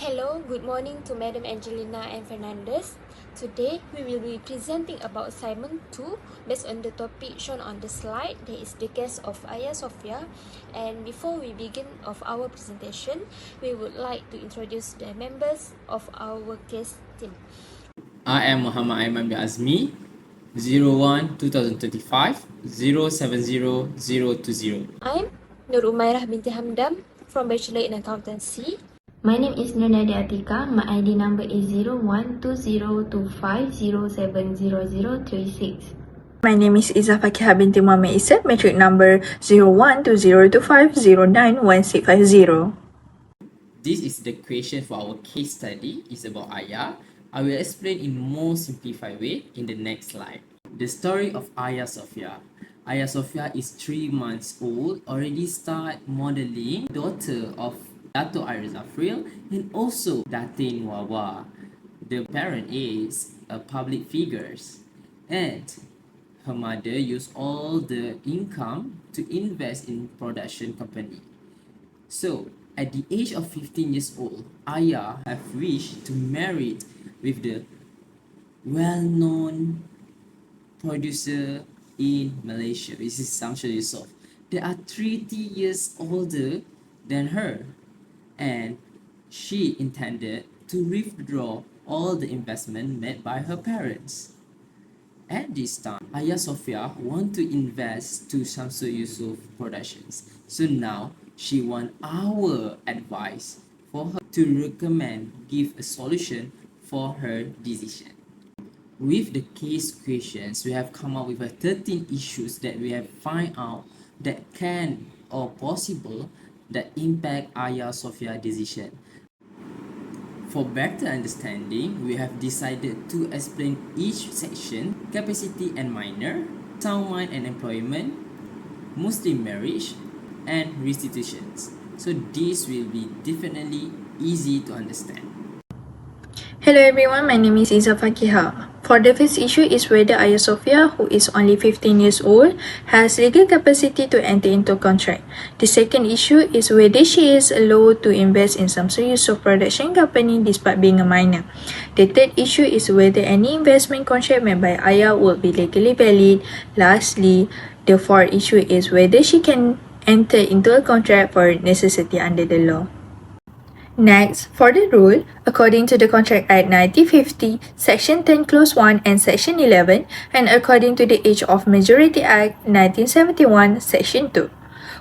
Hello, good morning to Madam Angelina and Fernandez. Today, we will be presenting about assignment 2 based on the topic shown on the slide. That is the case of Ayah Sofea. And before we begin of our presentation, we would like to introduce the members of our case team. I am Muhammad Aiman bin Azmi, 01-2035 070020. I'm Nur Umairah binti Hamdam from Bachelor in Accountancy. My name is Nur Nadia Atika. My ID number is 012025070036. My name is Izzah Fakihah binti Muhammad Isa, metric number 012025091650. This is the question for our case study. It's about Ayah. I will explain in more simplified way in the next slide. The story of Ayah Sofea. Ayah Sofea is 3 months old, already start modeling, daughter of Dato' Iris Afril and also Datin Wawa. The parent is a public figures and her mother used all the income to invest in production company. So at the age of 15 years old, Ayah have wished to marry with the well-known producer in Malaysia. This is Samsul Yusof. They are 30 years older than her, and she intended to withdraw all the investment made by her parents. At this time, Ayah Sofea want to invest to Samsul Yusof Productions. So now she want our advice for her to recommend, give a solution for her decision. With the case questions, we have come up with 13 issues that we have find out that can or possible that impact Ayah Sofea decision. For better understanding, we have decided to explain each section: capacity and minor, town mine and employment, Muslim marriage, and restitutions. So this will be definitely easy to understand. Hello everyone, my name is Izzah Fakihah. For the first issue is whether Ayah Sofea, who is only 15 years old, has legal capacity to enter into a contract. The second issue is whether she is allowed to invest in Samsul Yusof Production Company despite being a minor. The third issue is whether any investment contract made by Ayah will be legally valid. Lastly, the fourth issue is whether she can enter into a contract for necessity under the law. Next, for the rule, according to the Contract Act 1950, Section 10 Clause 1 and Section 11, and according to the Age of Majority Act 1971, Section 2.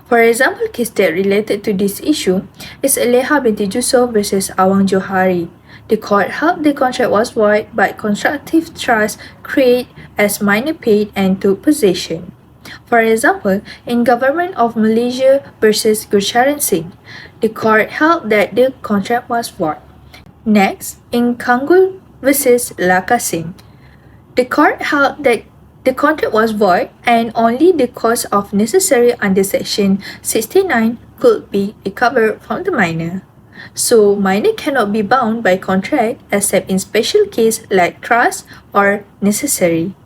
For example, case that related to this issue is Leha binti Yusof versus Awang Johari. The court held the contract was void, but constructive trust created as minor paid and took possession. For example, in Government of Malaysia versus Gurcharan Singh, the court held that the contract was void. Next, in Kangul versus Laka Singh, the court held that the contract was void and only the cost of necessary under Section 69 could be recovered from the minor. So, minor cannot be bound by contract except in special case like trust or necessary.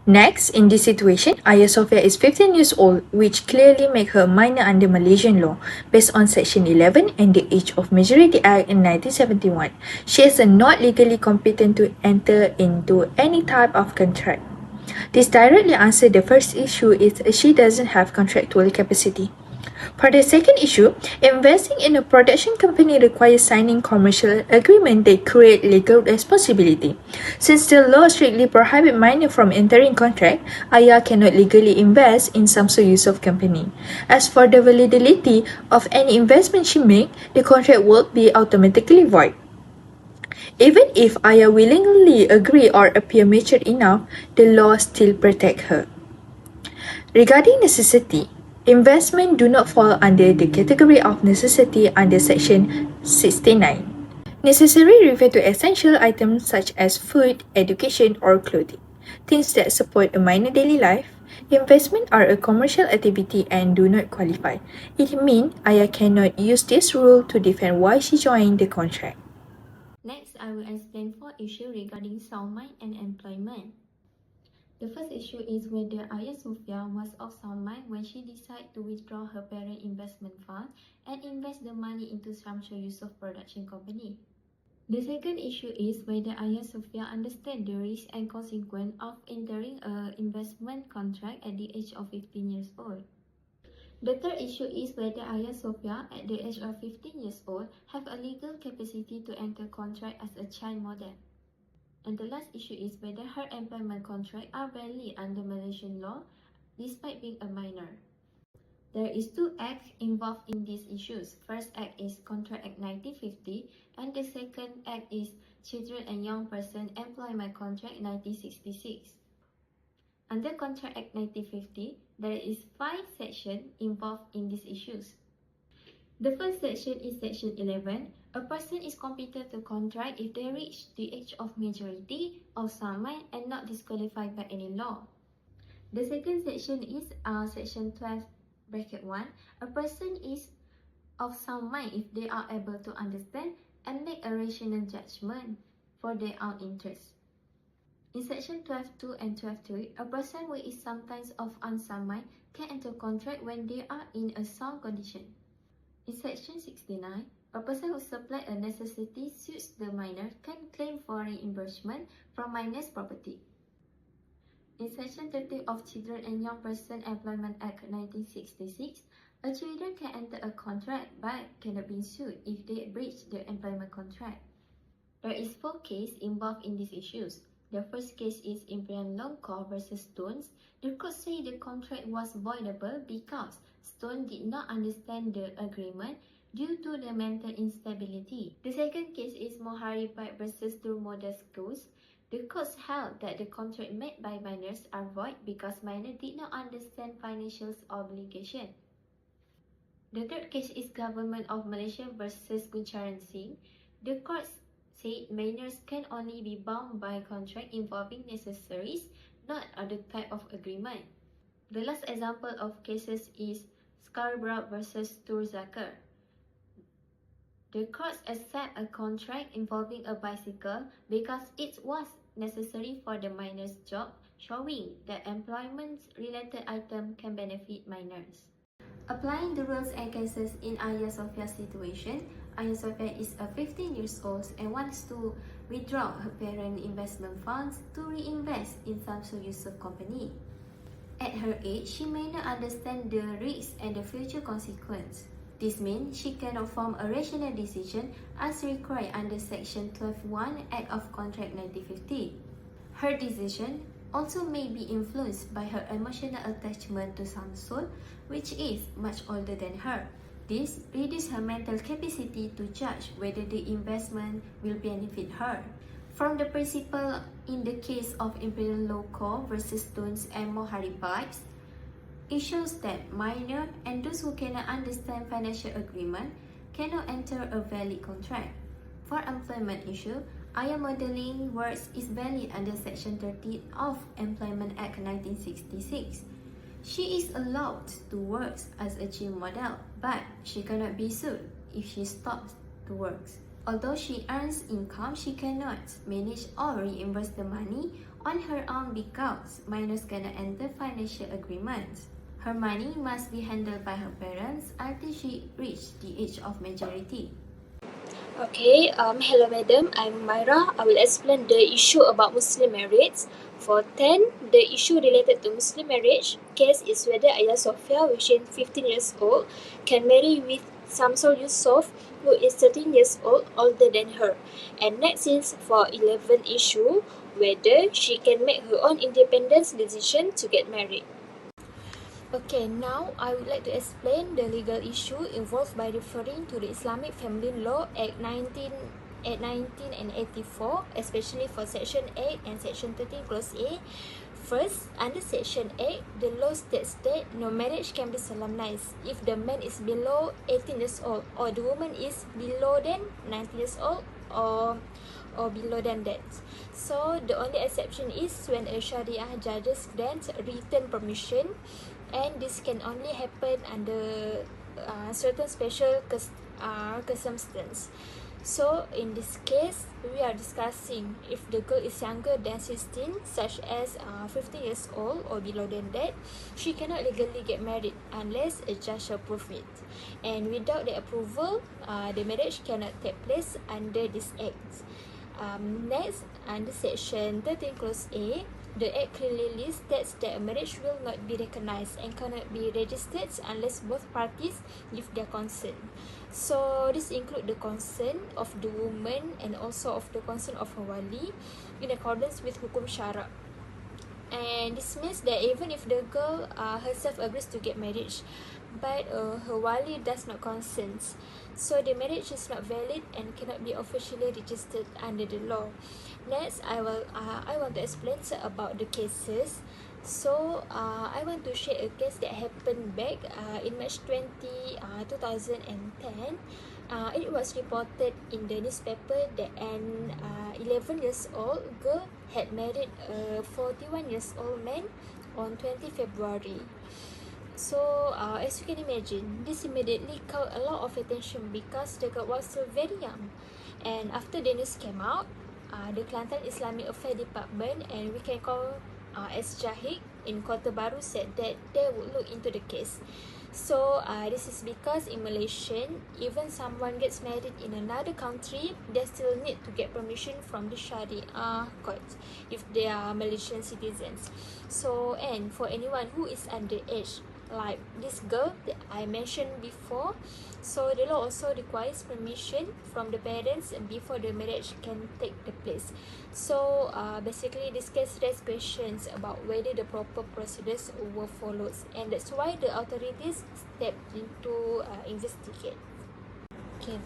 Next, in this situation, Ayah Sofea is 15 years old, which clearly make her minor under Malaysian law, based on Section 11 and the Age of Majority Act in 1971. She is not legally competent to enter into any type of contract. This directly answers the first issue is she doesn't have contractual capacity. For the second issue, investing in a production company requires signing commercial agreement that create legal responsibility. Since the law strictly prohibits minor from entering contract, Ayah cannot legally invest in Samsul Yusof company. As for the validity of any investment she make, the contract will be automatically void. Even if Ayah willingly agree or appear mature enough, the law still protect her. Regarding necessity, investment do not fall under the category of necessity under Section 69. Necessary refer to essential items such as food, education, or clothing. Things that support a minor daily life. Investment are a commercial activity and do not qualify. It means Ayah cannot use this rule to defend why she joined the contract. Next, I will explain 4 issues regarding sound mind and employment. The first issue is whether Ayah Sofea was of sound mind when she decided to withdraw her parent investment fund and invest the money into Samsung Yusof Production Company. The second issue is whether Ayah Sofea understands the risk and consequence of entering an investment contract at the age of 15 years old. The third issue is whether Ayah Sofea, at the age of 15 years old, have a legal capacity to enter contract as a child model. And the last issue is whether her employment contract are valid under Malaysian law despite being a minor. There is two acts involved in these issues. First act is Contract Act 1950 and the second act is Children and Young Person Employment Contract 1966. Under Contract Act 1950, there is 5 sections involved in these issues. The first section is Section 11. A person is competent to contract if they reach the age of majority, of sound mind, and not disqualified by any law. The second section is Section 12. Bracket 1, a person is of sound mind if they are able to understand and make a rational judgment for their own interests. In Section 12.2 and 12.3, a person who is sometimes of unsound mind can enter contract when they are in a sound condition. In Section 69, a person who supplies a necessity suits the minor can claim for reimbursement from minor's property. In Section 30 of Children and Young Person Employment Act 1966, a children can enter a contract but cannot be sued if they breach the employment contract. There is 4 cases involved in these issues. The first case is Imperial Law Court versus Stones. The court said the contract was voidable because Stone did not understand the agreement due to the mental instability. The second case is Mohari Park versus Two Model Schools. The court held that the contract made by minors are void because minors did not understand financial obligation. The third case is Government of Malaysia versus Guncharan Singh. The court said minors can only be bound by contract involving necessaries, not other type of agreement. The last example of cases is Scarborough versus Turzakar. The courts accept a contract involving a bicycle because it was necessary for the minor's job, showing that employment-related item can benefit minors. Applying the rules and cases in Ayah Sofia's situation, Ayah Sofia is a 15 years old and wants to withdraw her parent investment funds to reinvest in Samsung Yusof Company. At her age, she may not understand the risks and the future consequence. This means she cannot form a rational decision as required under Section 12.1 Act of Contract 1950. Her decision also may be influenced by her emotional attachment to Samsul, which is much older than her. This reduces her mental capacity to judge whether the investment will benefit her. From the principle in the case of Imperial Law Court versus Stones and Mohari Pipes, it shows that minors and those who cannot understand financial agreement cannot enter a valid contract. For employment issue, Ayah modeling works is valid under Section 30 of Employment Act 1966. She is allowed to work as a child model, but she cannot be sued if she stops to work. Although she earns income, she cannot manage or reimburse the money on her own because minors cannot enter financial agreements. Her money must be handled by her parents until she reaches the age of majority. Okay, hello madam, I'm Myra. I will explain the issue about Muslim marriage. For 10, the issue related to Muslim marriage case is whether Ayah Sofia, which is 15 years old, can marry with Samsul Yusof, who is 13 years old, older than her. And next is for 11 issue, whether she can make her own independent decision to get married. Okay, now I would like to explain the legal issue involved by referring to the Islamic Family Law Act 1984, especially for Section 8 and Section 13 Clause A. First, under Section 8, the law states that no marriage can be solemnized if the man is below 18 years old or the woman is below than 19 years old or below than that. So, the only exception is when a Sharia judges grant written permission, and this can only happen under certain special circumstance. So in this case, we are discussing if the girl is younger than 16, such as 15 years old or below than that, she cannot legally get married unless a judge approves it. And without the approval, the marriage cannot take place under this act. Next, under section 13 clause A, the act clearly states that a marriage will not be recognized and cannot be registered unless both parties give their consent. So this includes the consent of the woman and also of the consent of her wali in accordance with hukum syarak. And this means that even if the girl herself agrees to get married, but her wali does not consent, so the marriage is not valid and cannot be officially registered under the law. Next, I want to explain about the cases. So I want to share a case that happened back in March 2010. It was reported in the newspaper that an 11 years old girl had married a 41 years old man on 20 February. So as you can imagine, this immediately caught a lot of attention because the girl was still very young. And after the news came out, the Kelantan Islamic Affairs Department, and we can call as Jahik in Kota Baru, said that they would look into the case. So this is because in Malaysia, even someone gets married in another country, they still need to get permission from the Sharia court if they are Malaysian citizens. So, and for anyone who is underage, like this girl that I mentioned before, so the law also requires permission from the parents before the marriage can take the place. So basically this case raises questions about whether the proper procedures were followed, and that's why the authorities stepped in to investigate. Okay.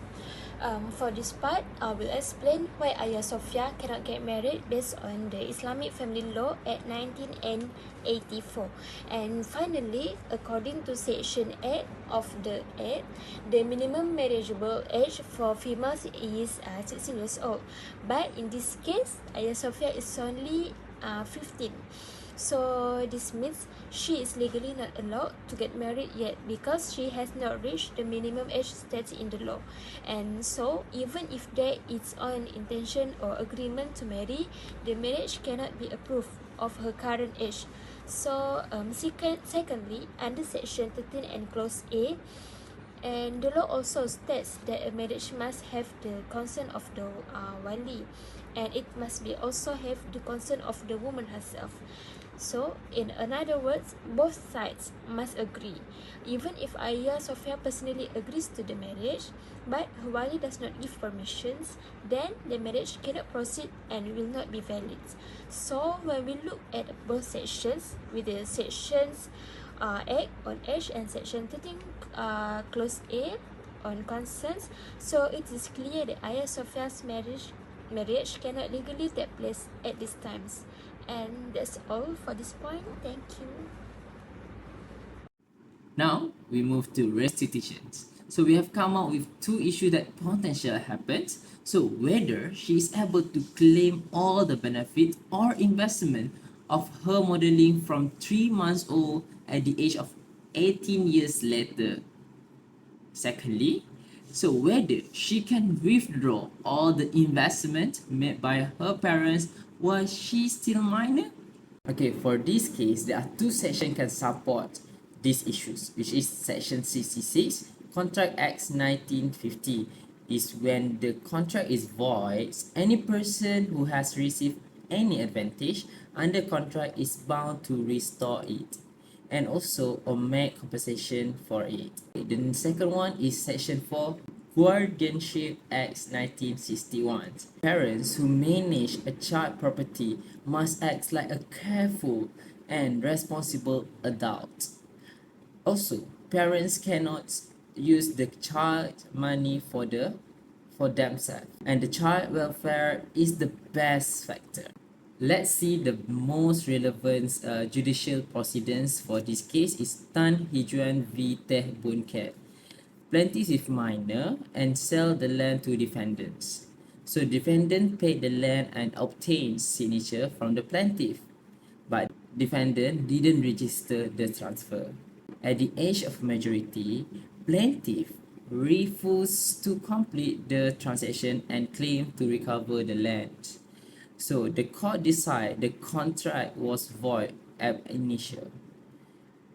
For this part, I will explain why Ayah Sofia cannot get married based on the Islamic Family Law Act 1984. And finally, according to Section 8 of the Act, the minimum marriageable age for females is 16 years old. But in this case, Ayah Sofia is only 15. So this means she is legally not allowed to get married yet because she has not reached the minimum age stated in the law. And so even if there is an intention or agreement to marry, the marriage cannot be approved of her current age. So secondly, under section 13 and clause A, and the law also states that a marriage must have the consent of the wali, and it must be also have the consent of the woman herself. So, in other words, both sides must agree. Even if Ayah Sofia personally agrees to the marriage, but her wali does not give permissions, then the marriage cannot proceed and will not be valid. So, when we look at both sections, with the sections Act on age and section 13 clause A on consent, so it is clear that Ayah Sofia's marriage cannot legally take place at these times. And that's all for this point. Thank you. Now we move to restitutions. So we have come up with two issues that potentially happens. So whether she is able to claim all the benefit or investment of her modeling from 3 months old at the age of 18 years later. Secondly, so whether she can withdraw all the investment made by her parents while she's still minor. Okay, for this case, there are two sections can support these issues, which is section 66, Contract Acts 1950, is when the contract is void, any person who has received any advantage under contract is bound to restore it and also or make compensation for it. The second one is section 4, Guardianship Act 1961. Parents who manage a child property must act like a careful and responsible adult. Also, parents cannot use the child money for themselves, and the child welfare is the best factor. Let's see the most relevant judicial proceedings for this case is Tan Hijuan v. Teh Bun Ket. Plaintiff is minor and sell the land to defendants. So defendant paid the land and obtained signature from the plaintiff, but defendant didn't register the transfer. At the age of majority, plaintiff refused to complete the transaction and claimed to recover the land. So the court decided the contract was void ab initio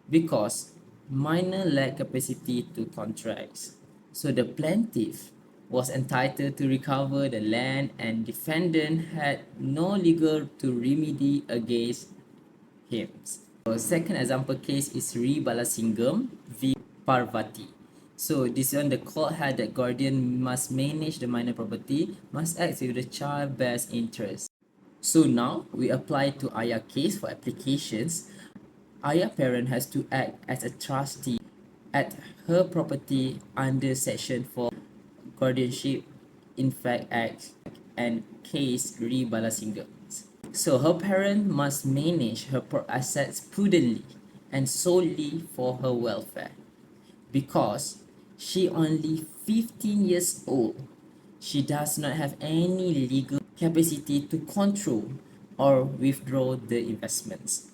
because minor lacked capacity to contract. So the plaintiff was entitled to recover the land and defendant had no legal to remedy against him. So second example case is Sri Balasingham v Parvati. So this one the court had that guardian must manage the minor property, must act with the child best interest. So now we apply to Ayah case for applications. Ayah parent has to act as a trustee at her property under section 4 Guardianship in Fact Act and case Sri Balasingham. So her parent must manage her assets prudently and solely for her welfare. Because she only 15 years old, she does not have any legal capacity to control or withdraw the investments.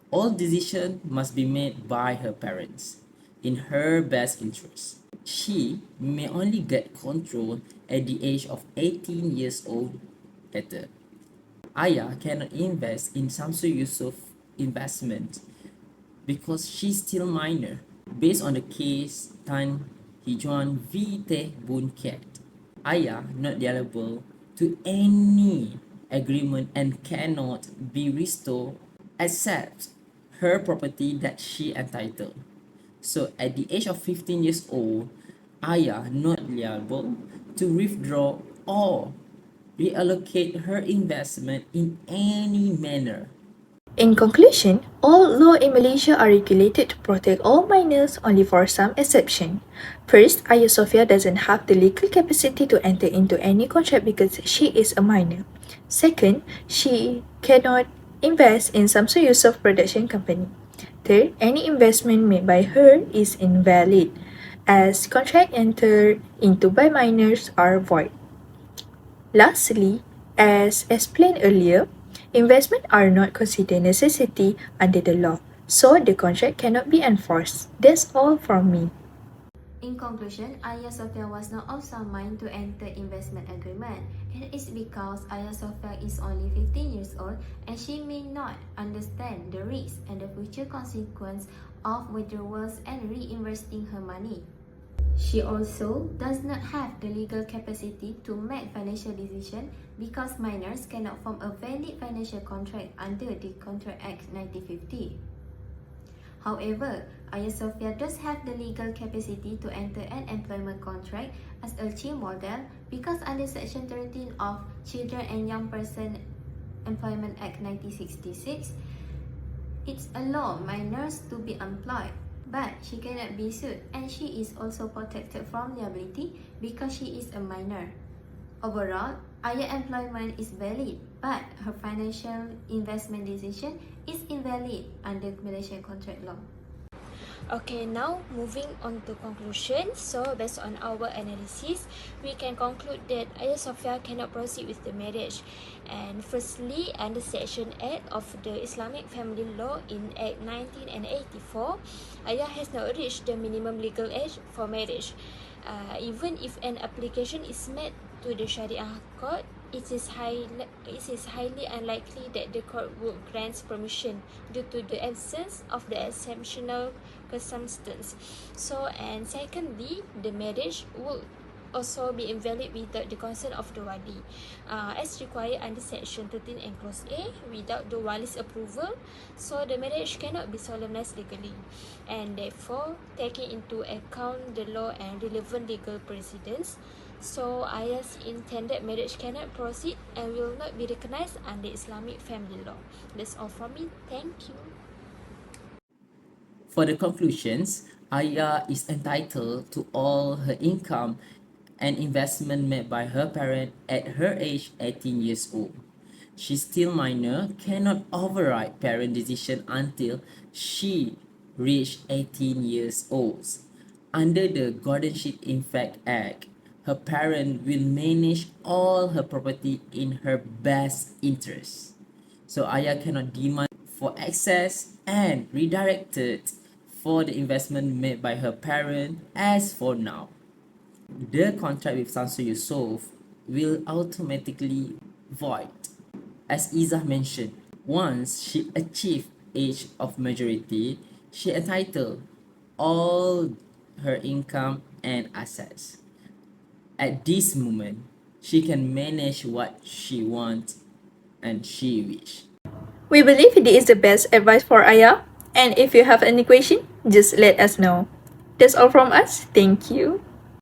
All decisions must be made by her parents in her best interest. She may only get control at the age of 18 years old later. Ayah cannot invest in Samsul Yusuf investment because she's still minor. Based on the case Tan Hijuan v Teh Boon Kiat, Ayah not liable to any agreement and cannot be restored except her property that she entitled. So at the age of 15 years old, Ayah not liable to withdraw or reallocate her investment in any manner. In conclusion, all laws in Malaysia are regulated to protect all minors only for some exception. First, Ayah Sofia doesn't have the legal capacity to enter into any contract because she is a minor. Second, she cannot invest in Samsung Yusof Production Company. Third, any investment made by her is invalid as contract entered into by minors are void. Lastly, as explained earlier, investment are not considered necessity under the law, so the contract cannot be enforced. That's all from me. In conclusion, Ayah Sofia was not of sound mind to enter investment agreement. It is because Ayah Sofia is only 15 years old and she may not understand the risks and the future consequence of withdrawals and reinvesting her money. She also does not have the legal capacity to make financial decisions because minors cannot form a valid financial contract under the Contract Act 1950. However, Ayah Sofia does have the legal capacity to enter an employment contract as a child model because under Section 13 of Children and Young Person Employment Act 1966, it's allowed minors to be employed, but she cannot be sued and she is also protected from liability because she is a minor. Overall, Ayah employment is valid, but her financial investment decision is invalid under Malaysian contract law. Okay, now moving on to conclusion. So based on our analysis, we can conclude that Ayah Sofia cannot proceed with the marriage. And firstly, under Section 8 of the Islamic Family Law in Act 1984, Ayah has not reached the minimum legal age for marriage. Even if an application is made to the Sharia court, it is highly unlikely that the court will grant permission due to the absence of the exceptional circumstance. So, and secondly, the marriage would also be invalid without the consent of the wali, as required under Section 13 and Clause A, without the wali's approval. So the marriage cannot be solemnized legally, and therefore, taking into account the law and relevant legal precedents, so Ayah's intended marriage cannot proceed and will not be recognized under Islamic family law. That's all from me. Thank you. For the conclusions, Ayah is entitled to all her income and investment made by her parent at her age 18 years old. She's still minor, cannot override parent decision until she reached 18 years old. Under the Guardianship in Fact Act, her parent will manage all her property in her best interest. So Ayah cannot demand for access and redirected for the investment made by her parent as for now. The contract with Samsung Yusof will automatically void. As Izzah mentioned, once she achieved age of majority, she entitled all her income and assets. At this moment, she can manage what she wants and she wish. We believe this is the best advice for Ayah. And if you have any question, just let us know. That's all from us. Thank you.